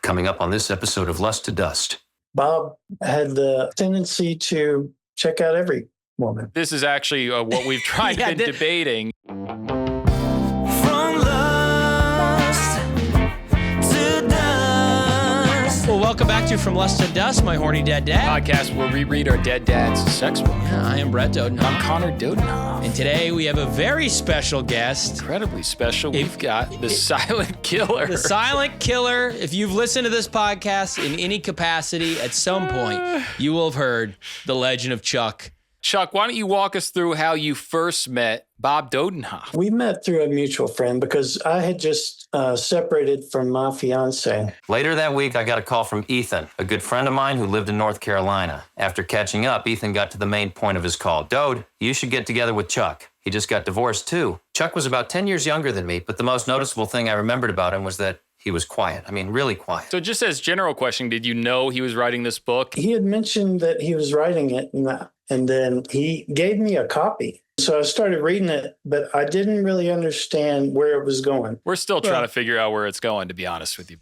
Coming up on this episode of Lust to Dust. Bob had the tendency to check out every woman. This is actually what we've tried been debating. Well, welcome back to From Lust to Dust, my horny dead dad. Podcast where we read our dead dad's sex book. Yeah, I am Brett Dodenhoff. I'm Connor Dodenhoff. And today we have a very special guest. Incredibly special. We've got the silent killer. The silent killer. If you've listened to this podcast in any capacity at some point, you will have heard the legend of Chuck. Chuck, why don't you walk us through how you first met Bob Dodenhoff? We met through a mutual friend because I had just separated from my fiance. Later that week, I got a call from Ethan, a good friend of mine who lived in North Carolina. After catching up, Ethan got to the main point of his call. Dode, you should get together with Chuck. He just got divorced too. Chuck was about 10 years younger than me, but the most noticeable thing I remembered about him was that he was quiet. I mean, really quiet. So just as general question, did you know he was writing this book? He had mentioned that he was writing it, and then he gave me a copy. So I started reading it, but I didn't really understand where it was going. We're still trying to figure out where it's going, to be honest with you.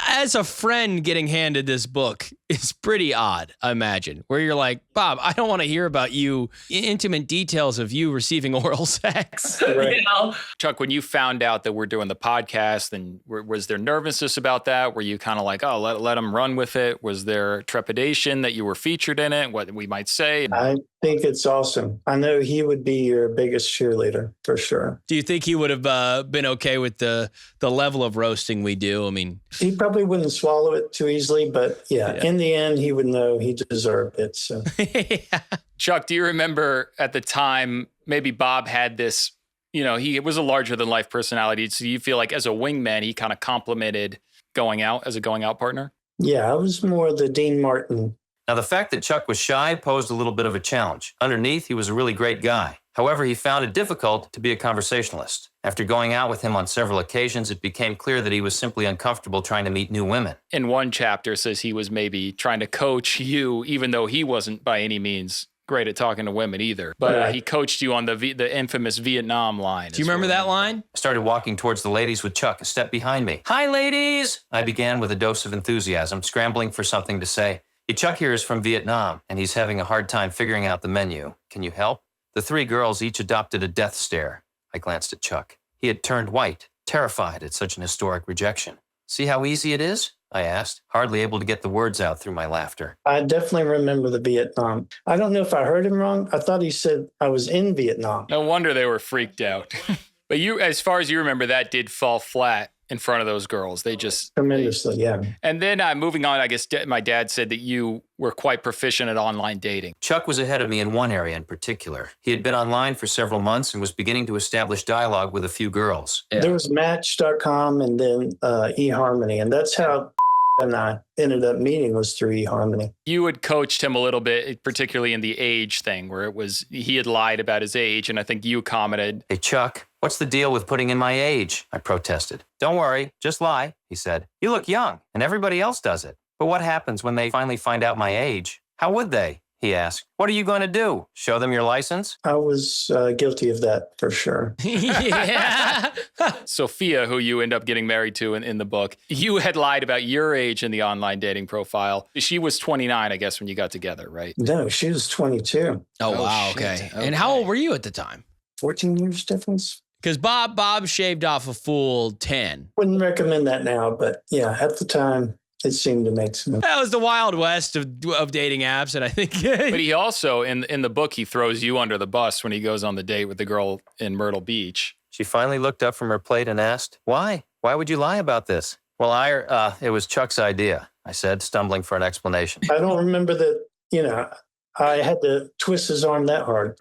As a friend getting handed this book is pretty odd, I imagine, where you're like, Bob, I don't want to hear about you, intimate details of you receiving oral sex. Right. You know? Chuck, when you found out that we're doing the podcast, then was there nervousness about that? Were you kind of like, oh, let him run with it? Was there trepidation that you were featured in it, what we might say? I think it's awesome. I know he would be your biggest cheerleader for sure. Do you think he would have been okay with the level of roasting we do? I mean, he probably wouldn't swallow it too easily, but yeah, in the end, he would know he deserved it. So, yeah. Chuck, do you remember at the time, maybe Bob had this, he was a larger than life personality. So you feel like as a wingman, he kind of complimented going out as a going out partner? Yeah, I was more the Dean Martin. Now, the fact that Chuck was shy posed a little bit of a challenge. Underneath, he was a really great guy. However, he found it difficult to be a conversationalist. After going out with him on several occasions, it became clear that he was simply uncomfortable trying to meet new women. In one chapter, says he was maybe trying to coach you, even though he wasn't by any means great at talking to women either. But he coached you on the infamous Vietnam line. Do you remember that line? I started walking towards the ladies with Chuck a step behind me. Hi, ladies! I began with a dose of enthusiasm, scrambling for something to say. Chuck here is from Vietnam, and he's having a hard time figuring out the menu. Can you help? The three girls each adopted a death stare. I glanced at Chuck. He had turned white, terrified at such an historic rejection. See how easy it is? I asked, hardly able to get the words out through my laughter. I definitely remember the Vietnam. I don't know if I heard him wrong. I thought he said I was in Vietnam. No wonder they were freaked out. But you, as far as you remember, that did fall flat in front of those girls. They just... Tremendously, yeah. And then moving on, I guess my dad said that you were quite proficient at online dating. Chuck was ahead of me in one area in particular. He had been online for several months and was beginning to establish dialogue with a few girls. Yeah. There was Match.com and then eHarmony, and that's how and I ended up meeting was through eHarmony. You had coached him a little bit, particularly in the age thing, where he had lied about his age, and I think you commented, "Hey, Chuck, what's the deal with putting in my age?" I protested. "Don't worry, just lie," he said. "You look young, and everybody else does it. But what happens when they finally find out my age? How would they?" he asked. "What are you going to do? Show them your license?" I was guilty of that for sure. Yeah. Sophia, who you end up getting married to in the book, you had lied about your age in the online dating profile. She was 29, I guess, when you got together, right? No, she was 22. Oh, wow. Shit. Okay. And how old were you at the time? 14 years difference. Because Bob shaved off a full 10. Wouldn't recommend that now, but yeah, at the time, it seemed to make sense. That was the Wild West of dating apps, and I think... But he also, in the book, he throws you under the bus when he goes on the date with the girl in Myrtle Beach. She finally looked up from her plate and asked, "Why? Why would you lie about this?" "Well, it was Chuck's idea," I said, stumbling for an explanation. I don't remember that, I had to twist his arm that hard.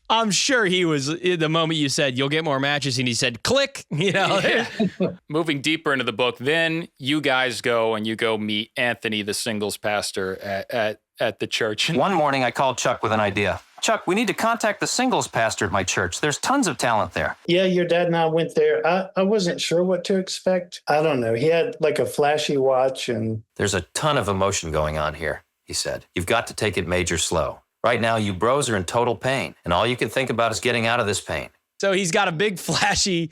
I'm sure he was, the moment you said, "You'll get more matches," and he said, "Click," Yeah. Moving deeper into the book, then you guys go meet Anthony, the singles pastor at the church. One morning, I called Chuck with an idea. "Chuck, we need to contact the singles pastor at my church. There's tons of talent there." Yeah, your dad and I went there. I wasn't sure what to expect. I don't know. He had like a flashy watch and... "There's a ton of emotion going on here," he said. "You've got to take it major slow. Right now, you bros are in total pain, and all you can think about is getting out of this pain. So he's got a big flashy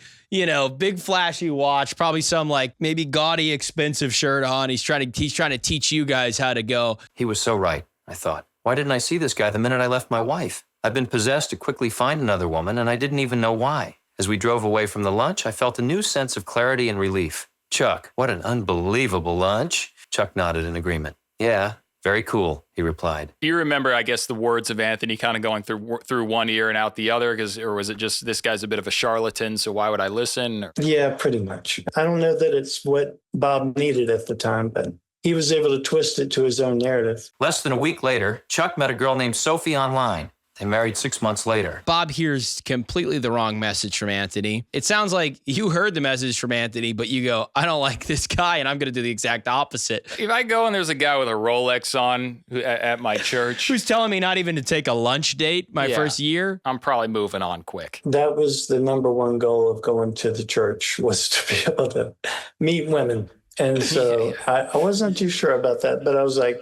watch, probably some like maybe gaudy, expensive shirt on. He's trying to teach you guys how to go. He was so right, I thought. Why didn't I see this guy the minute I left my wife? I've been possessed to quickly find another woman, and I didn't even know why. As we drove away from the lunch, I felt a new sense of clarity and relief. Chuck, what an unbelievable lunch. Chuck nodded in agreement. Yeah, very cool, he replied. Do you remember, I guess, the words of Anthony kind of going through one ear and out the other? Or was it just, this guy's a bit of a charlatan, so why would I listen? Yeah, pretty much. I don't know that it's what Bob needed at the time, but he was able to twist it to his own narrative. Less than a week later, Chuck met a girl named Sophie online. They married 6 months later. Bob hears completely the wrong message from Anthony. It sounds like you heard the message from Anthony, but you go, I don't like this guy, and I'm going to do the exact opposite. If I go and there's a guy with a Rolex on at my church Who's telling me not even to take a lunch date my first year? I'm probably moving on quick. That was the number one goal of going to the church, was to be able to meet women. And so I wasn't too sure about that, but I was like...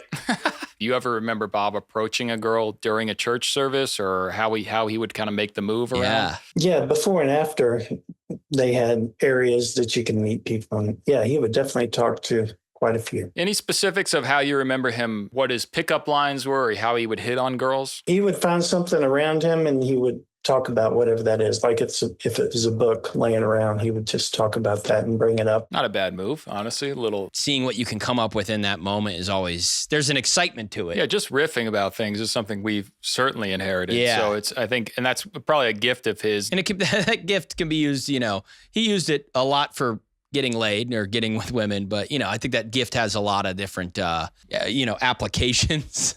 You ever remember Bob approaching a girl during a church service, or how he would kind of make the move around? Yeah, before and after, they had areas that you can meet people. And yeah, he would definitely talk to quite a few. Any specifics of how you remember him, what his pickup lines were, or how he would hit on girls? He would find something around him and he would talk about whatever that is. Like if it was a book laying around, he would just talk about that and bring it up. Not a bad move, honestly. A little seeing what you can come up with in that moment is always, there's an excitement to it. Yeah, just riffing about things is something we've certainly inherited. Yeah. So it's, I think, and that's probably a gift of his. And that gift can be used, he used it a lot for getting laid or getting with women, but I think that gift has a lot of different applications.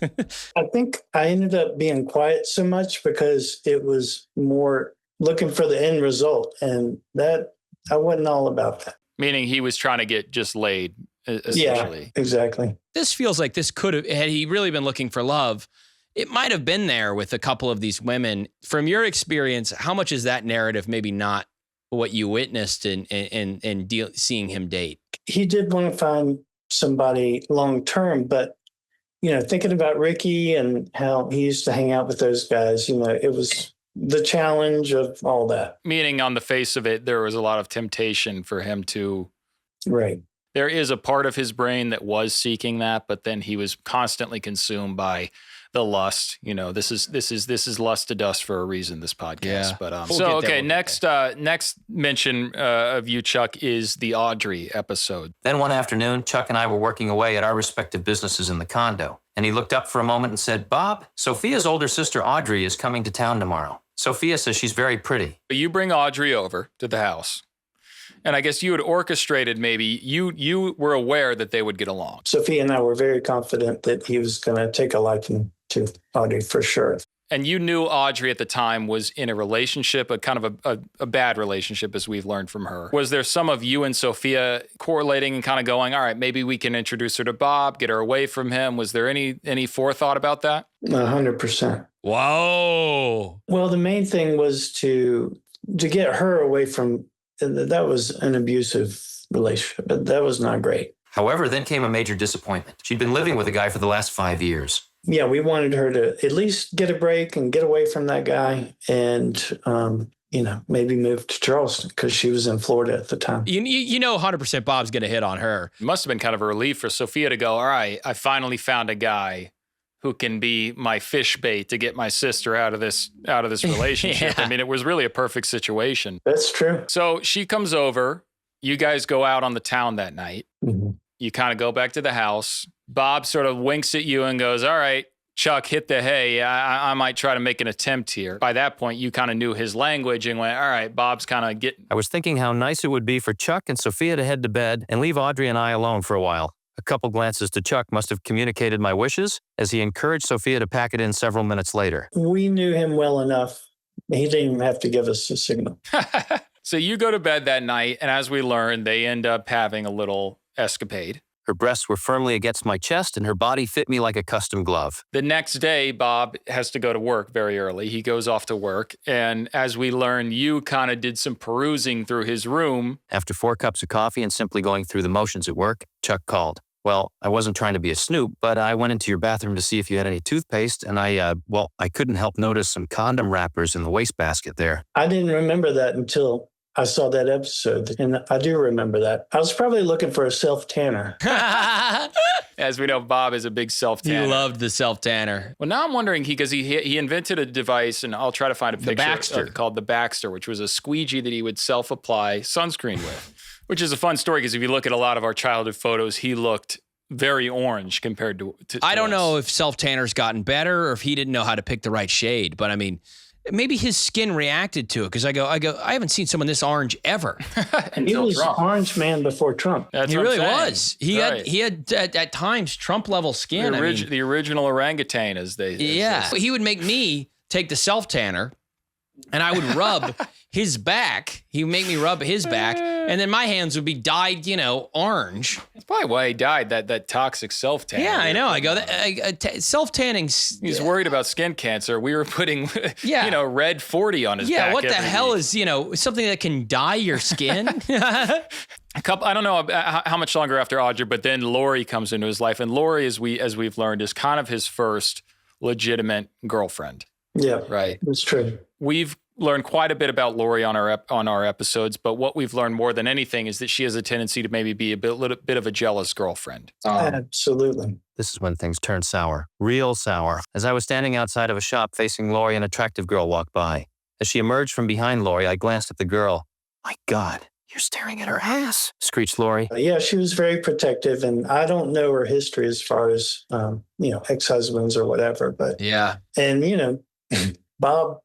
I think I ended up being quiet so much because it was more looking for the end result, and that I wasn't all about that. Meaning he was trying to get just laid, essentially. Yeah, exactly. This feels like this could have, had he really been looking for love, it might have been there with a couple of these women. From your experience, how much is that narrative maybe not what you witnessed and seeing him date? He did want to find somebody long term, but thinking about Ricky and how he used to hang out with those guys, it was the challenge of all that. Meaning, on the face of it, there was a lot of temptation for him to. Right. There is a part of his brain that was seeking that, but then he was constantly consumed by the lust. This is lust to dust for a reason, this podcast. Yeah. But next mention of you, Chuck, is the Audrey episode. Then one afternoon, Chuck and I were working away at our respective businesses in the condo, and he looked up for a moment and said, "Bob, Sophia's older sister Audrey is coming to town tomorrow. Sophia says she's very pretty." You bring Audrey over to the house. And I guess you had orchestrated, maybe you were aware that they would get along. Sophia and I were very confident that he was going to take a liking to Audrey for sure. And you knew Audrey at the time was in a relationship, a kind of a bad relationship, as we've learned from her. Was there some of you and Sophia correlating and kind of going, all right, maybe we can introduce her to Bob, get her away from him? Was there any forethought about that? 100%. Whoa. Well, the main thing was to get her away from. That was an abusive relationship. That was not great. However, then came a major disappointment. She'd been living with a guy for the last 5 years. Yeah, we wanted her to at least get a break and get away from that guy and, maybe move to Charleston because she was in Florida at the time. 100% Bob's going to hit on her. It must have been kind of a relief for Sophia to go, all right, I finally found a guy who can be my fish bait to get my sister out of this relationship. Yeah. I mean, it was really a perfect situation. That's true. So she comes over. You guys go out on the town that night. Mm-hmm. You kind of go back to the house. Bob sort of winks at you and goes, all right, Chuck, hit the hay. I might try to make an attempt here. By that point, you kind of knew his language and went, all right, Bob's kind of getting. I was thinking how nice it would be for Chuck and Sophia to head to bed and leave Audrey and I alone for a while. A couple glances to Chuck must have communicated my wishes as he encouraged Sophia to pack it in several minutes later. We knew him well enough. He didn't even have to give us a signal. So you go to bed that night, and as we learn, they end up having a little escapade. Her breasts were firmly against my chest, and her body fit me like a custom glove. The next day, Bob has to go to work very early. He goes off to work, and as we learn, you kind of did some perusing through his room. After 4 cups of coffee and simply going through the motions at work, Chuck called. Well, I wasn't trying to be a snoop, but I went into your bathroom to see if you had any toothpaste, and I couldn't help notice some condom wrappers in the wastebasket there. I didn't remember that until I saw that episode, and I do remember that. I was probably looking for a self-tanner. As we know, Bob is a big He self-tanner. loved the self-tanner. Well, now I'm wondering, because he invented a device, and I'll try to find a picture Baxter. called the Baxter, which was a squeegee that he would self-apply sunscreen with, which is a fun story because if you look at a lot of our childhood photos, he looked very orange compared to I don't us. know if self-tanner's gotten better or if he didn't know how to pick the right shade, but I mean, maybe his skin reacted to it because I haven't seen someone this orange ever. He Until was Trump. orange man before Trump. That's He what I'm really saying. was. Right. He had at times Trump level skin. The original orangutan, as they Yeah. He would make me take the self-tanner and I would rub his back. He would make me rub his back. And then my hands would be dyed, orange. That's probably why he died, that toxic self-tan. Yeah, I know. I go, self-tanning. He's worried about skin cancer. We were putting, Yeah. red 40 on his back. Yeah, what the every hell week. is, something that can dye your skin? I don't know how much longer after Audrey, but then Lori comes into his life. And Lori, as we've learned, is kind of his first legitimate girlfriend. Yeah, Right. that's true. We've learned quite a bit about Lori on our episodes, but what we've learned more than anything is that she has a tendency to maybe be little bit of a jealous girlfriend. Absolutely. This is when things turned sour, real sour. As I was standing outside of a shop facing Lori, an attractive girl walked by. As she emerged from behind Lori, I glanced at the girl. My God, you're staring at her ass, screeched Lori. Yeah, she was very protective, and I don't know her history as far as, ex-husbands or whatever, but, Yeah. and, Bob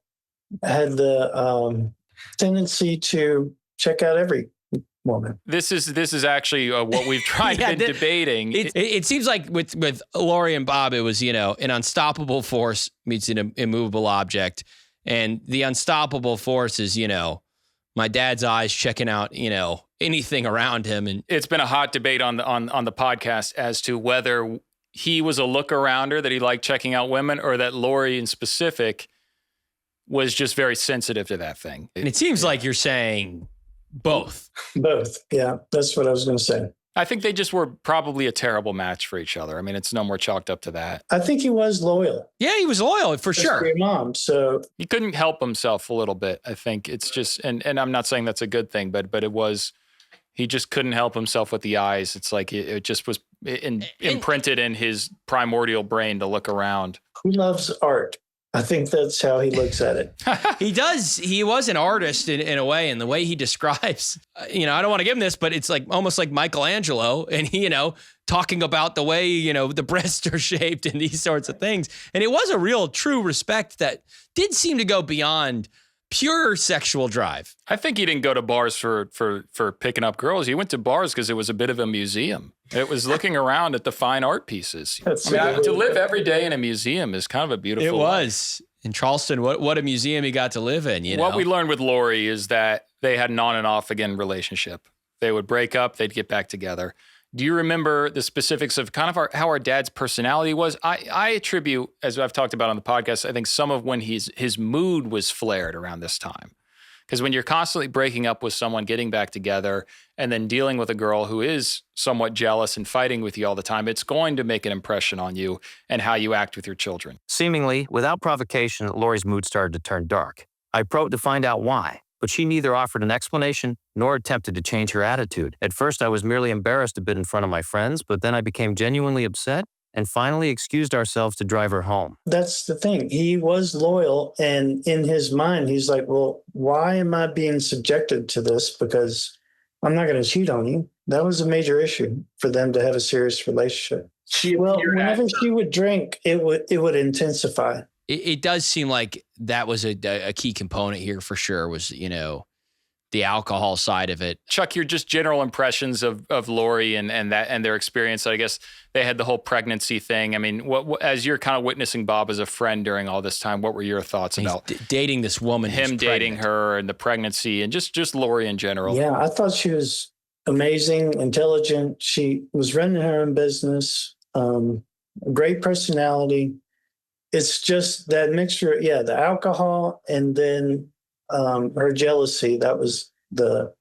had the tendency to check out every woman. This is actually what we've tried Yeah, been debating. It seems like with Lori and Bob, it was, an unstoppable force meets an immovable object. And the unstoppable force is, my dad's eyes checking out, anything around him. And It's been a hot debate on the podcast as to whether he was a look-arounder, that he liked checking out women, or that Lori in specific was just very sensitive to that thing. it seems like you're saying both. Both. Yeah, that's what I was going to say. I think they just were probably a terrible match for each other. I mean, it's no more chalked up to that. I think he was loyal. Yeah, he was loyal for Just sure. for your mom. So He couldn't help himself a little bit. I think it's just, and I'm not saying that's a good thing, but it was, he just couldn't help himself with the eyes. It's like it just was imprinted in his primordial brain to look around. who loves art? I think that's how he looks at it. He does. He was an artist in a way, and the way he describes, I don't want to give him this, but it's like almost like Michelangelo, and he, talking about the way, the breasts are shaped and these sorts of things. And it was a real true respect that did seem to go beyond pure sexual drive. I think he didn't go to bars for picking up girls. He went to bars because it was a bit of a museum. It was looking around at the fine art pieces. That's To live every day in a museum is kind of a beautiful It life. was. In Charleston, what a museum he got to live in, What we learned with Lori is that they had an on and off again relationship. They would break up, they'd get back together. Do you remember the specifics of kind of how our dad's personality was? I attribute, as I've talked about on the podcast, I think some of when his mood was flared around this time. Because when you're constantly breaking up with someone, getting back together, and then dealing with a girl who is somewhat jealous and fighting with you all the time, it's going to make an impression on you and how you act with your children. Seemingly, without provocation, Lori's mood started to turn dark. I probed to find out why, but she neither offered an explanation nor attempted to change her attitude. At first, I was merely embarrassed a bit in front of my friends, but then I became genuinely upset and finally excused ourselves to drive her home. That's the thing. He was loyal. And in his mind, he's like, well, why am I being subjected to this? Because I'm not going to cheat on you. That was a major issue for them to have a serious relationship. Well, whenever she would drink, it would intensify. It does seem like that was a key component here for sure was, the alcohol side of it. Chuck, your just general impressions of Lori and their experience. I guess they had the whole pregnancy thing. I mean, what as you're kind of witnessing Bob as a friend during all this time, what were your thoughts about Dating this woman, him who's dating pregnant. her and the pregnancy and just Lori in general? Yeah, I thought she was amazing, intelligent. She was running her own business, great personality. It's just that mixture, the alcohol and then her jealousy. That was the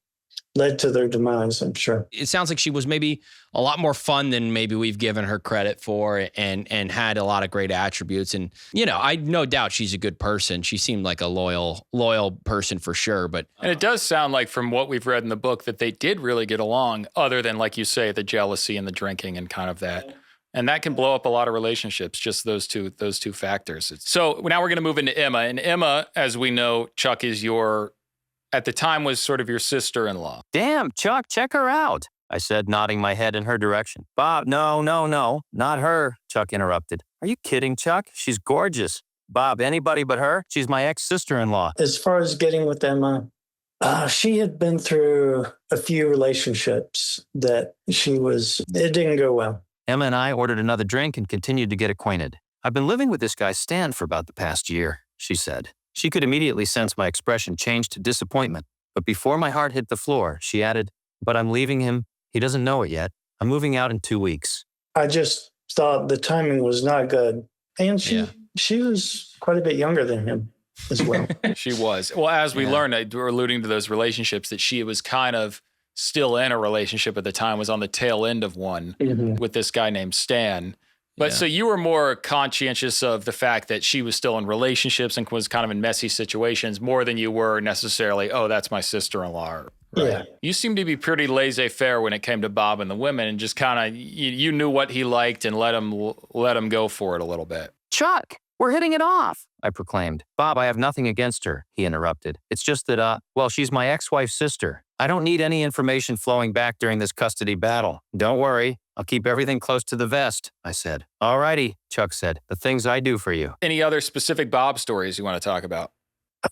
led to their demise, I'm sure. It sounds like she was maybe a lot more fun than maybe we've given her credit for, and had a lot of great attributes. And, I no doubt she's a good person. She seemed like a loyal person for sure. But And it does sound like from what we've read in the book that they did really get along, other than, like you say, the jealousy and the drinking and kind of that. And that can blow up a lot of relationships, just those two factors. So now we're going to move into Emma. And Emma, as we know, Chuck, is at the time was sort of your sister-in-law. Damn, Chuck, check her out, I said, nodding my head in her direction. Bob, no, not her, Chuck interrupted. Are you kidding, Chuck? She's gorgeous. Bob, anybody but her? She's my ex-sister-in-law. As far as getting with Emma, she had been through a few relationships that it didn't go well. Emma and I ordered another drink and continued to get acquainted. I've been living with this guy Stan for about the past year, she said. She could immediately sense my expression change to disappointment. But before my heart hit the floor, she added, but I'm leaving him. He doesn't know it yet. I'm moving out in 2 weeks. I just thought the timing was not good. And she was quite a bit younger than him as well. She was. Well, as we learned, we're alluding to those relationships, that she was kind of still in a relationship at the time, was on the tail end of one with this guy named Stan. But so you were more conscientious of the fact that she was still in relationships and was kind of in messy situations more than you were necessarily, oh, that's my sister-in-law. Right. Yeah. You seem to be pretty laissez-faire when it came to Bob and the women, and just kind of, you knew what he liked and let him go for it a little bit. Chuck, we're hitting it off, I proclaimed. Bob, I have nothing against her, he interrupted. It's just that, she's my ex-wife's sister. I don't need any information flowing back during this custody battle. Don't worry. I'll keep everything close to the vest, I said. All righty, Chuck said. The things I do for you. Any other specific Bob stories you want to talk about?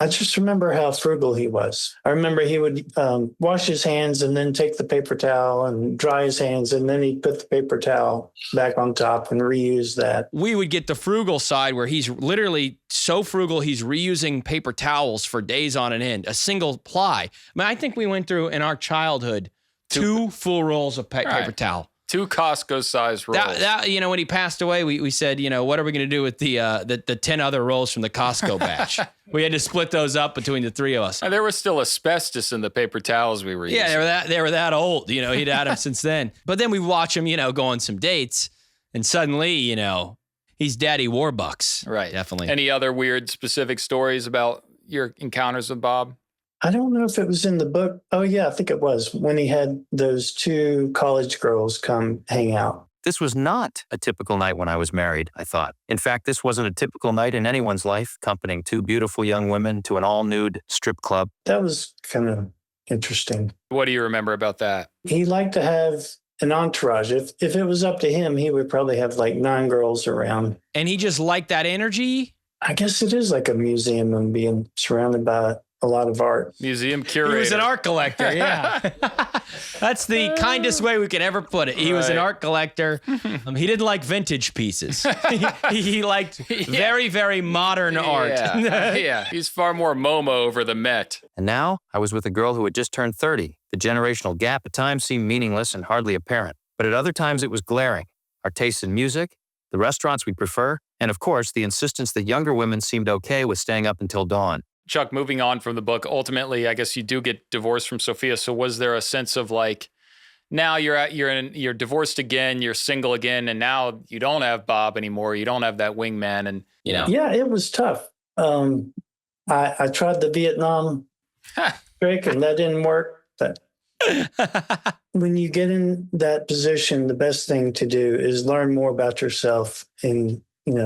I just remember how frugal he was. I remember he would wash his hands and then take the paper towel and dry his hands, and then he'd put the paper towel back on top and reuse that. We would get the frugal side where he's literally so frugal he's reusing paper towels for days on end, a single ply. I mean, I think we went through in our childhood 2 full rolls of paper towel. 2 Costco-sized rolls. That when he passed away, we said, what are we going to do with the 10 other rolls from the Costco batch? We had to split those up between the 3 of us. And there was still asbestos in the paper towels we were using. Yeah, they were that old. He'd had them since then. But then we watch him, go on some dates, and suddenly, he's Daddy Warbucks. Right. Definitely. Any other weird specific stories about your encounters with Bob? I don't know if it was in the book. Oh, yeah, I think it was when he had those 2 college girls come hang out. This was not a typical night when I was married, I thought. In fact, this wasn't a typical night in anyone's life, accompanying 2 beautiful young women to an all-nude strip club. That was kind of interesting. What do you remember about that? He liked to have an entourage. If it was up to him, he would probably have like 9 girls around. And he just liked that energy? I guess it is like a museum and being surrounded by a lot of art. Museum curator. He was an art collector, yeah. That's the kindest way we could ever put it. He was an art collector. He didn't like vintage pieces. He liked very, very modern art. Yeah, he's far more Momo over the Met. And now I was with a girl who had just turned 30. The generational gap at times seemed meaningless and hardly apparent, but at other times it was glaring. Our tastes in music, the restaurants we prefer, and of course, the insistence that younger women seemed okay with staying up until dawn. Chuck, moving on from the book, ultimately, I guess you do get divorced from Sophia. So was there a sense of like, now you're divorced again, you're single again, and now you don't have Bob anymore, you don't have that wingman, and Yeah, it was tough. I tried the Vietnam trick, and that didn't work. But when you get in that position, the best thing to do is learn more about yourself and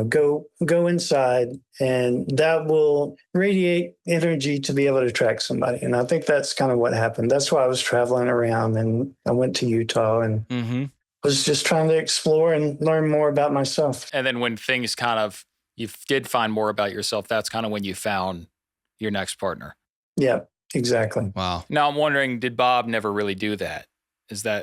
go inside, and that will radiate energy to be able to attract somebody. And I think that's kind of what happened. That's why I was traveling around, and I went to Utah and was just trying to explore and learn more about myself. And then when things kind of, you did find more about yourself, that's kind of when you found your next partner. Yeah, exactly. Wow. Now I'm wondering, did Bob never really do that?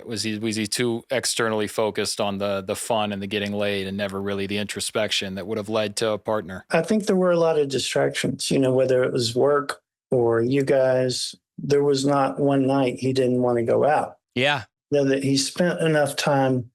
Was he too externally focused on the fun and the getting laid and never really the introspection that would have led to a partner? I think there were a lot of distractions, whether it was work or you guys. There was not one night he didn't want to go out. Yeah. That he spent enough time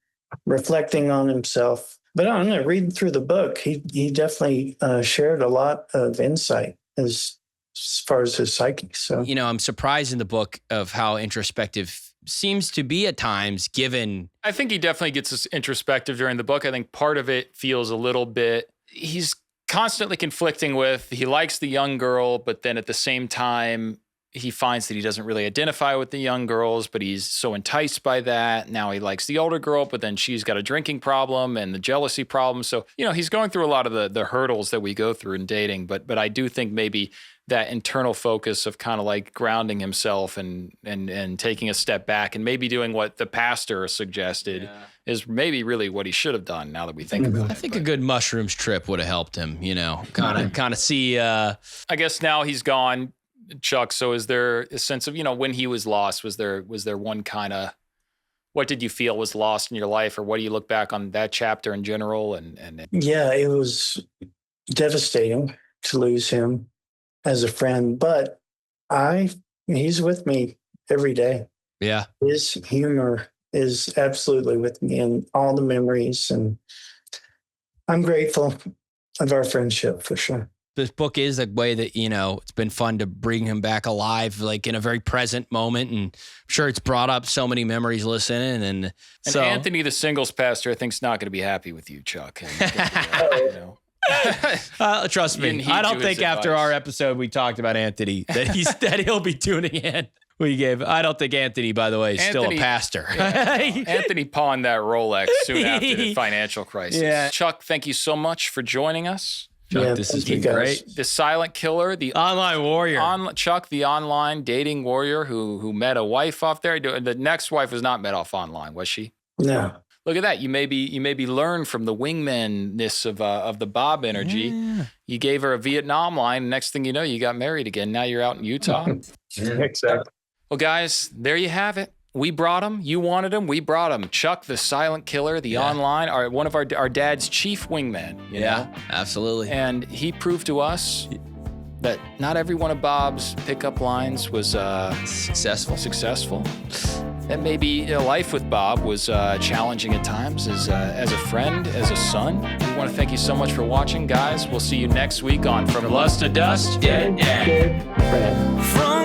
reflecting on himself. But I don't know, reading through the book, he definitely shared a lot of insight as as far as his psyche. So, You know, I'm surprised in the book of how introspective seems to be at times, given. I think he definitely gets us introspective during the book. I think part of it feels a little bit, he's constantly conflicting with, he likes the young girl, but then at the same time, he finds that he doesn't really identify with the young girls, but he's so enticed by that. Now he likes the older girl, but then she's got a drinking problem and the jealousy problem. So, you know, he's going through a lot of the hurdles that we go through in dating. But I do think maybe that internal focus of kind of like grounding himself and taking a step back and maybe doing what the pastor suggested is maybe really what he should have done now that we think about it. I think a good mushrooms trip would have helped him, you know, kind of see. I guess now he's gone. Chuck, so is there a sense of, you know, when he was lost, was there one kind of, what did you feel was lost in your life, or what do you look back on that chapter in general? And yeah, it was devastating to lose him as a friend, but he's with me every day. Yeah. His humor is absolutely with me and all the memories, and I'm grateful of our friendship for sure. This book is a way that, you know, it's been fun to bring him back alive, like in a very present moment. And I'm sure it's brought up so many memories listening. And so Anthony, the singles pastor, I think is not going to be happy with you, Chuck. And, you know. Trust me, I don't think after our episode we talked about Anthony that he'll be tuning in. I don't think Anthony, by the way, is still a pastor. Yeah, Anthony pawned that Rolex soon after the financial crisis. Yeah. Chuck, thank you so much for joining us. Chuck, this has been great. The silent killer, the online warrior. Chuck, the online dating warrior who met a wife off there. The next wife was not met off online, was she? No. Look at that. You maybe learn from the wingman-ness of the Bob energy. Yeah. You gave her a Vietnam line. Next thing you know, you got married again. Now you're out in Utah. Exactly. Well, guys, there you have it. We brought him. You wanted him. We brought him. Chuck, the silent killer, the online, one of our dad's chief wingmen. You know? Absolutely. And he proved to us that not every one of Bob's pickup lines was successful. That maybe life with Bob was challenging at times as a friend, as a son. We want to thank you so much for watching, guys. We'll see you next week on From Lust to Dust. Good friend. From